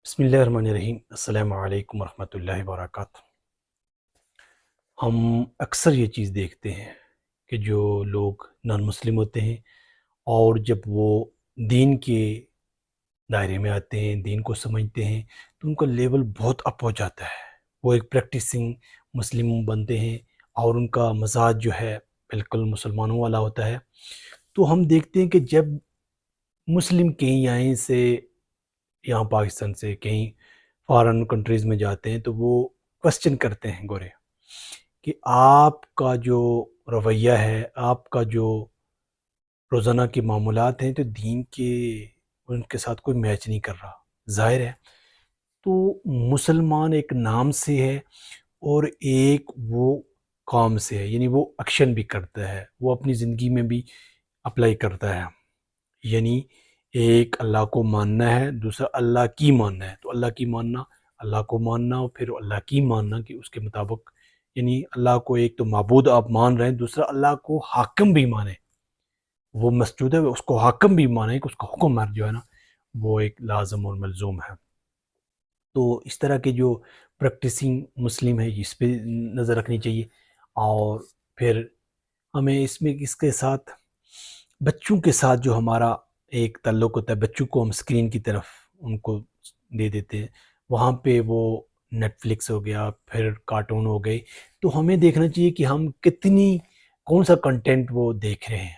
بسم اللہ الرحمن الرحیم۔ السلام علیکم ورحمۃ اللہ وبرکاتہ۔ ہم اکثر یہ چیز دیکھتے ہیں کہ جو لوگ نان مسلم ہوتے ہیں اور جب وہ دین کے دائرے میں آتے ہیں، دین کو سمجھتے ہیں، تو ان کا لیول بہت اپ ہو جاتا ہے۔ وہ ایک پریکٹسنگ مسلم بنتے ہیں اور ان کا مزاج جو ہے بالکل مسلمانوں والا ہوتا ہے۔ تو ہم دیکھتے ہیں کہ جب مسلم کہیں یہاں پاکستان سے کہیں فارن کنٹریز میں جاتے ہیں تو وہ کوسچن کرتے ہیں گورے کہ آپ کا جو رویہ ہے، آپ کا جو روزانہ کے معاملات ہیں، تو دین کے ان کے ساتھ کوئی میچ نہیں کر رہا۔ ظاہر ہے تو مسلمان ایک نام سے ہے اور ایک وہ کام سے ہے، یعنی وہ ایکشن بھی کرتا ہے، وہ اپنی زندگی میں بھی اپلائی کرتا ہے۔ یعنی ایک اللہ کو ماننا ہے، دوسرا اللہ کی ماننا ہے۔ تو اللہ کی ماننا، اللہ کو ماننا، اور پھر اللہ کی ماننا کہ اس کے مطابق، یعنی اللہ کو ایک تو معبود آپ مان رہے ہیں، دوسرا اللہ کو حاکم بھی مانے، وہ مسجود ہے اس کو حاکم بھی مانے کہ اس کا حکم جو ہے نا وہ ایک لازم اور ملزوم ہے۔ تو اس طرح کے جو پریکٹسنگ مسلم ہے اس پہ نظر رکھنی چاہیے۔ اور پھر ہمیں اس کے ساتھ بچوں کے ساتھ جو ہمارا ایک تعلق ہوتا ہے، بچوں کو ہم اسکرین کی طرف ان کو دے دیتے ہیں، وہاں پہ وہ نیٹ فلکس ہو گیا، پھر کارٹون ہو گئے، تو ہمیں دیکھنا چاہیے کہ ہم کون سا کنٹینٹ وہ دیکھ رہے ہیں۔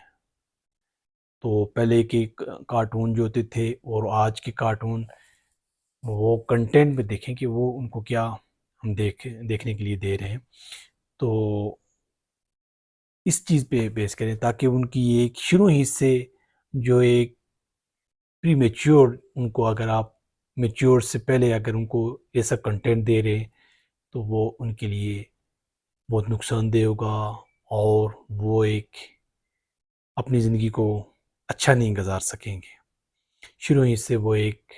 تو پہلے کے کارٹون جو ہوتے تھے اور آج کے کارٹون، وہ کنٹینٹ میں دیکھیں کہ وہ ان کو کیا ہم دیکھنے کے لیے دے رہے ہیں۔ تو اس چیز پہ بیس کریں تاکہ ان کی ایک شروع ہی سے جو ایک پری میچیور، ان کو اگر آپ میچیور سے پہلے اگر ان کو ایسا کنٹینٹ دے رہے ہیں تو وہ ان کے لیے بہت نقصان دہ ہوگا، اور وہ ایک اپنی زندگی کو اچھا نہیں گزار سکیں گے۔ شروع ہی سے وہ ایک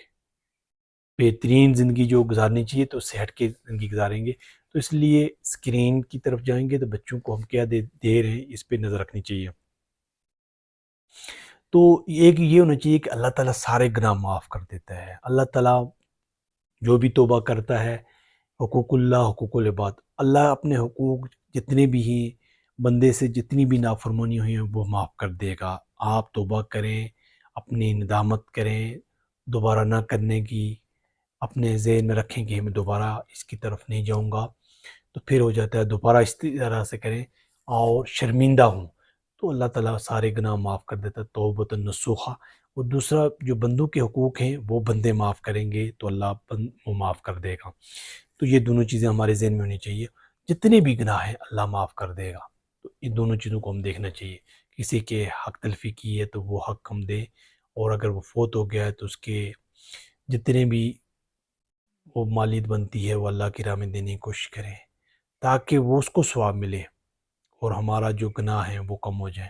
بہترین زندگی جو گزارنی چاہیے تو صحت کی زندگی گزاریں گے۔ تو اس لیے اسکرین کی طرف جائیں گے تو بچوں کو ہم کیا دے رہے ہیں، اس پہ نظر رکھنی چاہیے۔ تو ایک یہ ہونا چاہیے کہ اللہ تعالیٰ سارے گناہ معاف کر دیتا ہے۔ اللہ تعالیٰ جو بھی توبہ کرتا ہے، حقوق اللہ، حقوق العباد، اللہ اپنے حقوق جتنے بھی ہیں بندے سے، جتنی بھی نافرمانی ہوئی ہیں وہ معاف کر دے گا۔ آپ توبہ کریں، اپنی ندامت کریں دوبارہ نہ کرنے کی، اپنے ذہن میں رکھیں کہ میں دوبارہ اس کی طرف نہیں جاؤں گا، تو پھر ہو جاتا ہے دوبارہ اس طرح سے کریں اور شرمندہ ہوں تو اللہ تعالیٰ سارے گناہ معاف کر دیتا ہے، توبۃ نصوحہ۔ اور دوسرا جو بندوں کے حقوق ہیں وہ بندے معاف کریں گے تو اللہ وہ معاف کر دے گا۔ تو یہ دونوں چیزیں ہمارے ذہن میں ہونی چاہیے، جتنے بھی گناہ ہیں اللہ معاف کر دے گا۔ تو ان دونوں چیزوں کو ہم دیکھنا چاہیے۔ کسی کے حق تلفی کی ہے تو وہ حق ہم دیں، اور اگر وہ فوت ہو گیا ہے تو اس کے جتنے بھی وہ مالیت بنتی ہے وہ اللہ کی راہ میں دینے کی کوشش کریں تاکہ وہ اس کو ثواب ملے اور ہمارا جو گناہ ہے وہ کم ہو جائے۔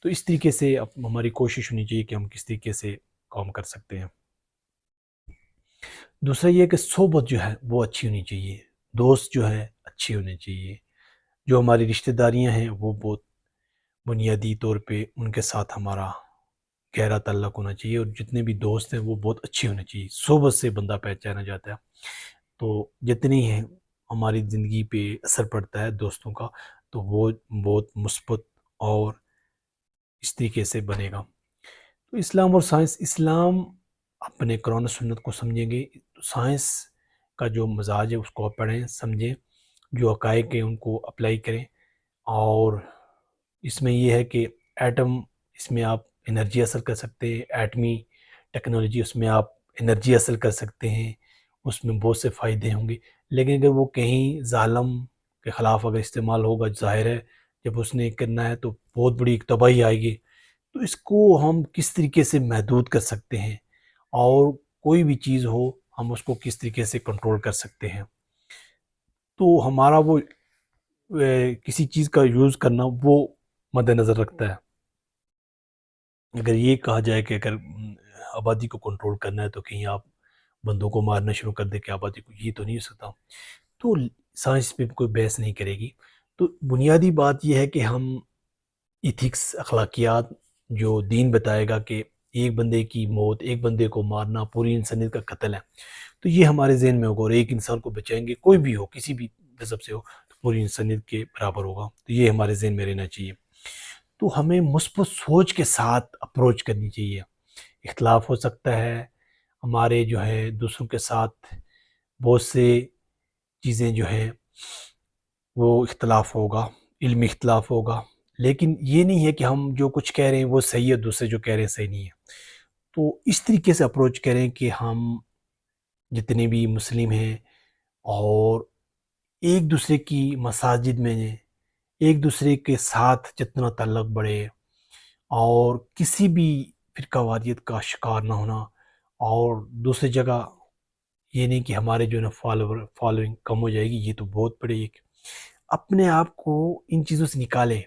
تو اس طریقے سے ہماری کوشش ہونی چاہیے کہ ہم کس طریقے سے کام کر سکتے ہیں۔ دوسرا یہ کہ صحبت جو ہے وہ اچھی ہونی چاہیے، دوست جو ہے اچھے ہونے چاہیے، جو ہماری رشتہ داریاں ہیں وہ بہت بنیادی طور پہ ان کے ساتھ ہمارا گہرا تعلق ہونا چاہیے، اور جتنے بھی دوست ہیں وہ بہت اچھے ہونے چاہیے۔ صحبت سے بندہ پہچانا جاتا ہے۔ تو جتنی ہے ہماری زندگی پہ اثر پڑتا ہے دوستوں کا، تو وہ بہت مثبت اور اس طریقے سے بنے گا۔ تو اسلام اور سائنس، اسلام اپنے قرآن و سنت کو سمجھیں گے تو سائنس کا جو مزاج ہے اس کو پڑھیں، سمجھیں، جو حقائق ہیں ان کو اپلائی کریں۔ اور اس میں یہ ہے کہ ایٹم، اس میں آپ انرجی حاصل کر سکتے ہیں، ایٹمی ٹیکنالوجی، اس میں آپ انرجی حاصل کر سکتے ہیں، اس میں بہت سے فائدے ہوں گے۔ لیکن اگر وہ کہیں ظالم کے خلاف اگر استعمال ہوگا، ظاہر ہے جب اس نے کرنا ہے تو بہت بڑی ایک تباہی آئے گی۔ تو اس کو ہم کس طریقے سے محدود کر سکتے ہیں، اور کوئی بھی چیز ہو ہم اس کو کس طریقے سے کنٹرول کر سکتے ہیں۔ تو ہمارا وہ کسی چیز کا یوز کرنا وہ مد نظر رکھتا ہے۔ اگر یہ کہا جائے کہ اگر آبادی کو کنٹرول کرنا ہے تو کہیں آپ بندوں کو مارنا شروع کر دیں کہ آبادی کو، یہ تو نہیں ہو سکتا۔ تو سائنس پہ کوئی بحث نہیں کرے گی۔ تو بنیادی بات یہ ہے کہ ہم ایتھکس، اخلاقیات جو دین بتائے گا کہ ایک بندے کی موت، ایک بندے کو مارنا پوری انسانیت کا قتل ہے. تو یہ ہمارے ذہن میں ہوگا، اور ایک انسان کو بچائیں گے، کوئی بھی ہو، کسی بھی مذہب سے ہو، تو پوری انسانیت کے برابر ہوگا. تو یہ ہمارے ذہن میں رہنا چاہیے. تو ہمیں مثبت سوچ کے ساتھ اپروچ کرنی چاہیے. اختلاف ہو سکتا ہے ہمارے جو ہے دوسروں کے ساتھ، بہت سے چیزیں جو ہیں وہ اختلاف ہوگا، علمی اختلاف ہوگا، لیکن یہ نہیں ہے کہ ہم جو کچھ کہہ رہے ہیں وہ صحیح ہے، دوسرے جو کہہ رہے ہیں صحیح نہیں ہے. تو اس طریقے سے اپروچ کریں کہ ہم جتنے بھی مسلم ہیں، اور ایک دوسرے کی مساجد میں ایک دوسرے کے ساتھ جتنا تعلق بڑھے، اور کسی بھی فرقہ واریت کا شکار نہ ہونا. اور دوسری جگہ یہ نہیں کہ ہمارے جو ہے نا فالوئنگ کم ہو جائے گی، یہ تو بہت بڑے ایک اپنے آپ کو ان چیزوں سے نکالے،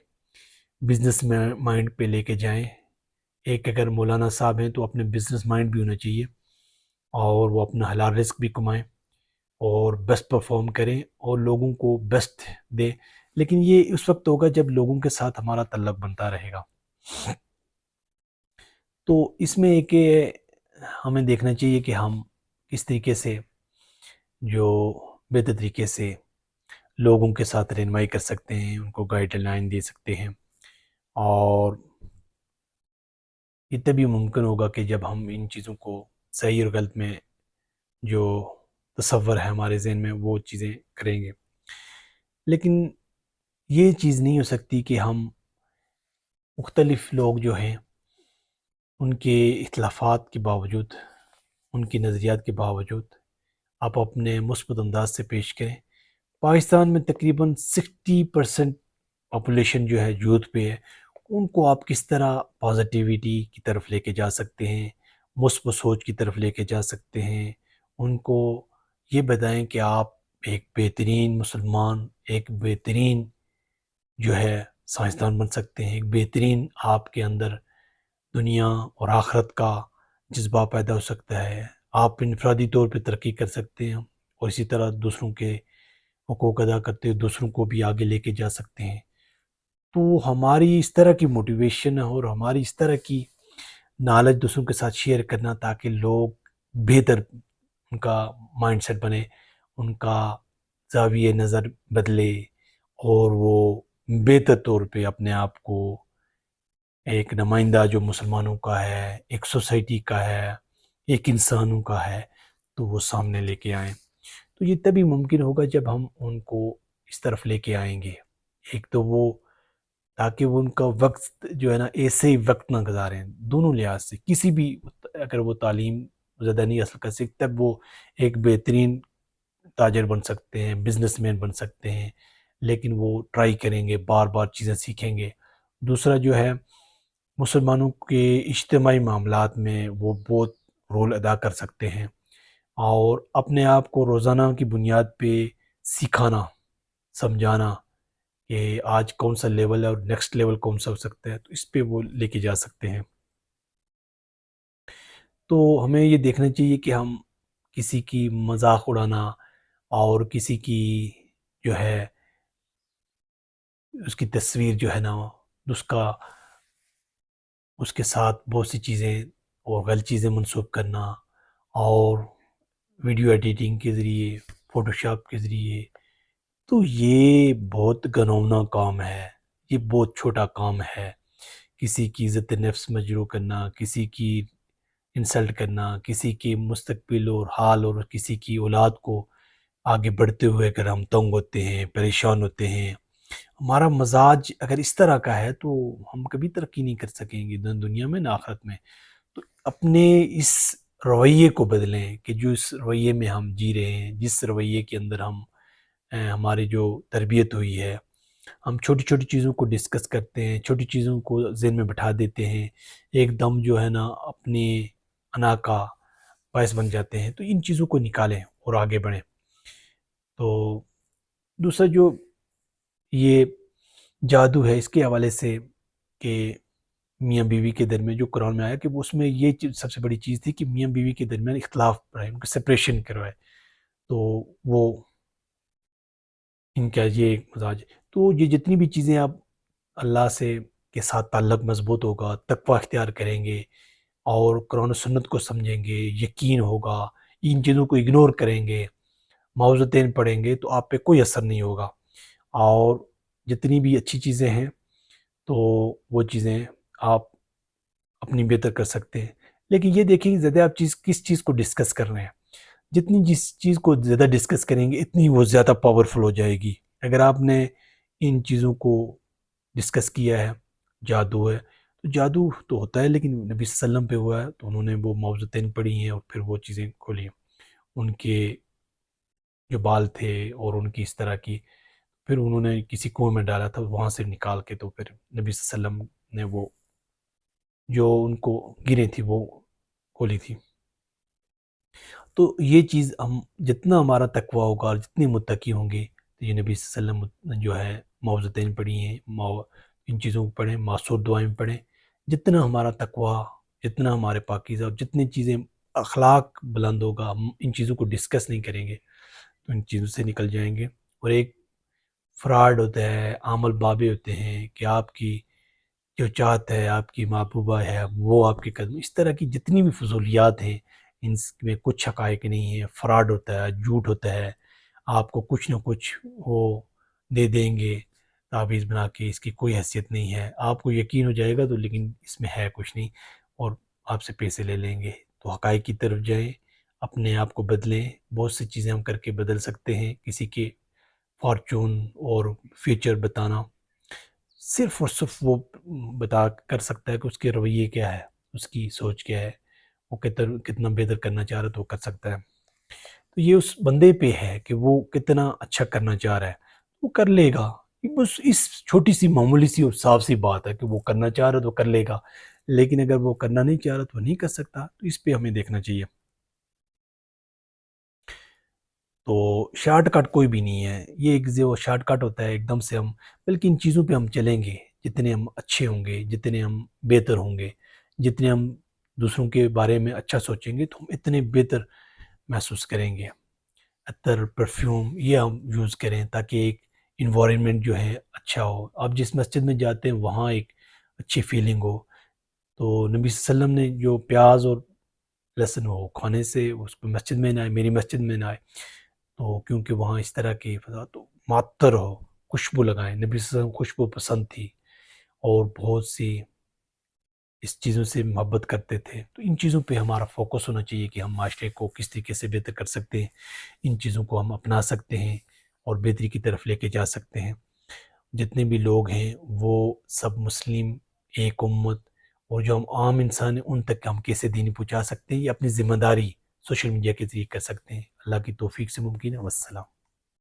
بزنس میں مائنڈ پہ لے کے جائیں. ایک اگر مولانا صاحب ہیں تو اپنے بزنس مائنڈ بھی ہونا چاہیے، اور وہ اپنا حلال رزق بھی کمائیں اور بیسٹ پرفارم کریں اور لوگوں کو بیسٹ دیں. لیکن یہ اس وقت ہوگا جب لوگوں کے ساتھ ہمارا تعلق بنتا رہے گا. تو اس میں ایک ہمیں دیکھنا چاہیے کہ ہم کس طریقے سے جو بہتر طریقے سے لوگوں کے ساتھ رہنمائی کر سکتے ہیں، ان کو گائیڈ لائن دے سکتے ہیں. اور یہ تبھی ممکن ہوگا کہ جب ہم ان چیزوں کو صحیح اور غلط میں جو تصور ہے ہمارے ذہن میں وہ چیزیں کریں گے. لیکن یہ چیز نہیں ہو سکتی کہ ہم مختلف لوگ جو ہیں ان کے اختلافات کے باوجود، ان کی نظریات کے باوجود آپ اپنے مثبت انداز سے پیش کریں. پاکستان میں تقریباً 60% پاپولیشن جو ہے یوتھ پہ ہے. ان کو آپ کس طرح پازیٹیوٹی کی طرف لے کے جا سکتے ہیں، مثبت سوچ کی طرف لے کے جا سکتے ہیں. ان کو یہ بتائیں کہ آپ ایک بہترین مسلمان، ایک بہترین جو ہے سائنسدان بن سکتے ہیں، ایک بہترین آپ کے اندر دنیا اور آخرت کا جذبہ پیدا ہو سکتا ہے. آپ انفرادی طور پہ ترقی کر سکتے ہیں، اور اسی طرح دوسروں کے حقوق ادا کرتے ہوئے دوسروں کو بھی آگے لے کے جا سکتے ہیں. تو ہماری اس طرح کی موٹیویشن اور ہماری اس طرح کی نالج دوسروں کے ساتھ شیئر کرنا، تاکہ لوگ بہتر ان کا مائنڈ سیٹ بنے، ان کا زاویہ نظر بدلے، اور وہ بہتر طور پہ اپنے آپ کو ایک نمائندہ جو مسلمانوں کا ہے، ایک سوسائٹی کا ہے، ایک انسانوں کا ہے، تو وہ سامنے لے کے آئیں. تو یہ تبھی ممکن ہوگا جب ہم ان کو اس طرف لے کے آئیں گے. ایک تو وہ تاکہ وہ ان کا وقت جو ہے نا ایسے ہی وقت نہ گزاریں، دونوں لحاظ سے. کسی بھی اگر وہ تعلیم زیادہ نہیں حاصل کر سکتے، تب وہ ایک بہترین تاجر بن سکتے ہیں، بزنس مین بن سکتے ہیں، لیکن وہ ٹرائی کریں گے، بار بار چیزیں سیکھیں گے. دوسرا جو ہے مسلمانوں کے اجتماعی معاملات میں وہ بہت رول ادا کر سکتے ہیں، اور اپنے آپ کو روزانہ کی بنیاد پہ سکھانا، سمجھانا کہ آج کون سا لیول ہے اور نیکسٹ لیول کون سا ہو سکتا ہے، تو اس پہ وہ لے کے جا سکتے ہیں. تو ہمیں یہ دیکھنا چاہیے کہ ہم کسی کی مذاق اڑانا اور کسی کی جو ہے اس کی تصویر جو ہے نا اس کے ساتھ بہت سی چیزیں اور غلط چیزیں منسوخ کرنا، اور ویڈیو ایڈیٹنگ کے ذریعے، فوٹو شاپ کے ذریعے، تو یہ بہت گھناؤنا کام ہے، یہ بہت چھوٹا کام ہے. کسی کی عزت نفس مجروح کرنا، کسی کی انسلٹ کرنا، کسی کے مستقبل اور حال اور کسی کی اولاد کو آگے بڑھتے ہوئے اگر ہم تنگ ہوتے ہیں، پریشان ہوتے ہیں، ہمارا مزاج اگر اس طرح کا ہے تو ہم کبھی ترقی نہیں کر سکیں گے، نہ دنیا میں نہ آخرت میں. تو اپنے اس رویے کو بدلیں کہ جو اس رویے میں ہم جی رہے ہیں، جس رویے کے اندر ہماری جو تربیت ہوئی ہے، ہم چھوٹی چھوٹی چیزوں کو ڈسکس کرتے ہیں، چھوٹی چیزوں کو ذہن میں بٹھا دیتے ہیں، ایک دم جو ہے نا اپنی انا کا باعث بن جاتے ہیں. تو ان چیزوں کو نکالیں اور آگے بڑھیں. تو دوسرا جو یہ جادو ہے اس کے حوالے سے کہ میاں بیوی کے درمیان جو قرآن میں آیا کہ اس میں یہ سب سے بڑی چیز تھی کہ میاں بیوی کے درمیان اختلاف بڑھائے، ان کو سپریشن کروائے. تو وہ ان کا یہ ایک مزاج. تو یہ جتنی بھی چیزیں آپ اللہ سے کے ساتھ تعلق مضبوط ہوگا، تقوی اختیار کریں گے، اور قرآن و سنت کو سمجھیں گے، یقین ہوگا، ان چیزوں کو اگنور کریں گے، معوذتین پڑھیں گے، تو آپ پہ کوئی اثر نہیں ہوگا۔ اور جتنی بھی اچھی چیزیں ہیں تو وہ چیزیں آپ اپنی بہتر کر سکتے ہیں۔ لیکن یہ دیکھیں کہ زیادہ آپ کس چیز کو ڈسکس کر رہے ہیں۔ جتنی جس چیز کو زیادہ ڈسکس کریں گے اتنی وہ زیادہ پاورفل ہو جائے گی۔ اگر آپ نے ان چیزوں کو ڈسکس کیا ہے، جادو ہے، تو جادو تو ہوتا ہے لیکن نبی صلی اللہ علیہ وسلم پہ ہوا ہے، تو انہوں نے وہ معوذتین پڑھی ہیں اور پھر وہ چیزیں کھولی ہیں۔ ان کے جو بال تھے اور ان کی اس طرح کی، پھر انہوں نے کسی کنویں میں ڈالا تھا، وہاں سے نکال کے تو پھر نبی صلی اللہ علیہ وسلم نے وہ جو ان کو گریں تھی وہ کھولی تھی۔ تو یہ چیز ہم جتنا ہمارا تقوی ہوگا اور جتنے متقی ہوں گے، تو یہ نبی صلی اللہ علیہ وسلم نے جو ہے معوذتین پڑھی ہیں، ان چیزوں کو پڑھیں، معصور دعائیں پڑھیں۔ جتنا ہمارا تقوی، جتنا ہمارے پاکیزہ اور جتنی چیزیں اخلاق بلند ہوگا، ہم ان چیزوں کو ڈسکس نہیں کریں گے تو ان چیزوں سے نکل جائیں گے۔ اور ایک فراڈ ہوتا ہے، عامل بابے ہوتے ہیں کہ آپ کی جو چاہت ہے، آپ کی محبوبہ ہے، وہ آپ کے قدم، اس طرح کی جتنی بھی فضولیات ہیں ان میں کچھ حقائق نہیں ہے، فراڈ ہوتا ہے، جھوٹ ہوتا ہے۔ آپ کو کچھ نہ کچھ وہ دے دیں گے تعویذ بنا کے، اس کی کوئی حیثیت نہیں ہے، آپ کو یقین ہو جائے گا تو لیکن اس میں ہے کچھ نہیں، اور آپ سے پیسے لے لیں گے۔ تو حقائق کی طرف جائیں، اپنے آپ کو بدلیں۔ بہت سی چیزیں ہم کر کے بدل سکتے ہیں، کسی کے فارچون اور فیوچر بتانا صرف اور صرف وہ بتا کر سکتا ہے کہ اس کے رویے کیا ہے، اس کی سوچ کیا ہے، وہ کتنا بہتر کرنا چاہ رہا ہے تو وہ کر سکتا ہے۔ تو یہ اس بندے پہ ہے کہ وہ کتنا اچھا کرنا چاہ رہا ہے، وہ کر لے گا۔ بس اس چھوٹی سی معمولی سی اور صاف سی بات ہے کہ وہ کرنا چاہ رہا ہے تو کر لے گا، لیکن اگر وہ کرنا نہیں چاہ رہا تو وہ نہیں کر سکتا۔ تو اس پہ ہمیں دیکھنا چاہیے۔ تو شارٹ کٹ کوئی بھی نہیں ہے، یہ ایک جو شارٹ کٹ ہوتا ہے ایک دم سے ہم، بلکہ ان چیزوں پہ ہم چلیں گے، جتنے ہم اچھے ہوں گے، جتنے ہم بہتر ہوں گے، جتنے ہم دوسروں کے بارے میں اچھا سوچیں گے تو ہم اتنے بہتر محسوس کریں گے۔ عطر، پرفیوم یہ ہم یوز کریں تاکہ ایک انوائرمنٹ جو ہے اچھا ہو۔ آپ جس مسجد میں جاتے ہیں وہاں ایک اچھی فیلنگ ہو۔ تو نبی صلی اللہ علیہ وسلم نے جو پیاز اور لہسن ہو کھانے سے اس کو مسجد میں نہ آئے، میری مسجد میں نہ آئے، تو کیونکہ وہاں اس طرح کی فضا، تو معطر ہو، خوشبو لگائیں۔ نبی صلی اللہ علیہ وسلم خوشبو پسند تھی اور بہت سی اس چیزوں سے محبت کرتے تھے۔ تو ان چیزوں پہ ہمارا فوکس ہونا چاہیے کہ ہم معاشرے کو کس طریقے سے بہتر کر سکتے ہیں، ان چیزوں کو ہم اپنا سکتے ہیں اور بہتری کی طرف لے کے جا سکتے ہیں۔ جتنے بھی لوگ ہیں وہ سب مسلم ایک امت، اور جو ہم عام انسان ہیں ان تک ہم کیسے دین پہنچا سکتے ہیں، یہ اپنی ذمہ داری سوشل میڈیا کے ذریعے کر سکتے ہیں۔ اللہ کی توفیق سے ممکن ہے۔ والسلام۔